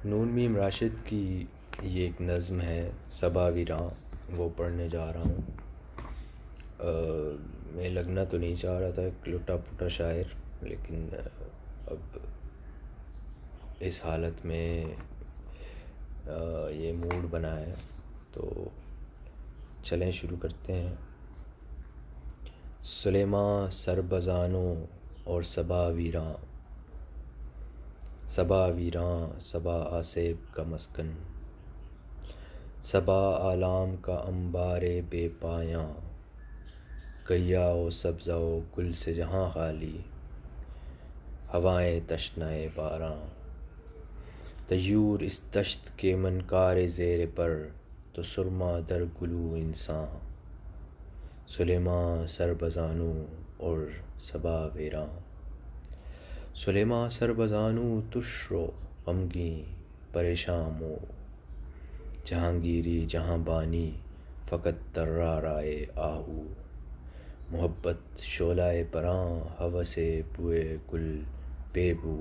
نون میم راشد کی یہ ایک نظم ہے صبا ویراں، وہ پڑھنے جا رہا ہوں۔ میں لگنا تو نہیں چاہ رہا تھا ایک لٹا پٹا شاعر، لیکن اب اس حالت میں یہ موڈ بنا ہے تو چلیں شروع کرتے ہیں۔ سلیماں سربزانوں اور صبا ویراں، صبا ویراں صبا آصیب کا مسکن، صبا آلام کا انبار بے پایاں، گیا و سبزہ و گل سے جہاں خالی، ہوائیں تشنہ باراں، طیور اس دشت کے منقار زیر پر، تو سرما در گلو انساں، سلیماں سربزانوں اور صبا ویراں۔ سلیماں سربزانوں تش رو غمگیں پریشاں مو، جہانگیری جہاں بانی فقط طرارۂ آہو، محبت شعلہ براں ہوس بوئے گل بے بو،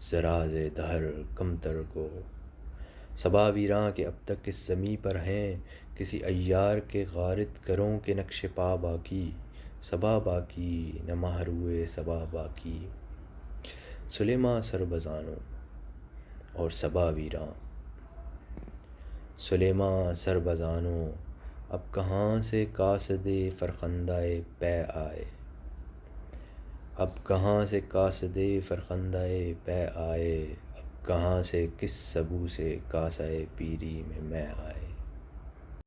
ز راز دہر کم تر گو۔ صبا ویراں کہ اب تک اس زمیں پر ہیں کسی عیار کے غارت گروں کے نقش پا باقی، صبا باقی نہ ماہ روئے صبا باقی۔ سلیماں سربزانوں اور صبا ویراں۔ سلیماں سربزانوں اب کہاں سے قاصد فرخندہ پے آئے، اب کہاں سے قاصد فرخندہ پے آئے، اب کہاں سے کس سبو سے کاسہ پیری میں آئے۔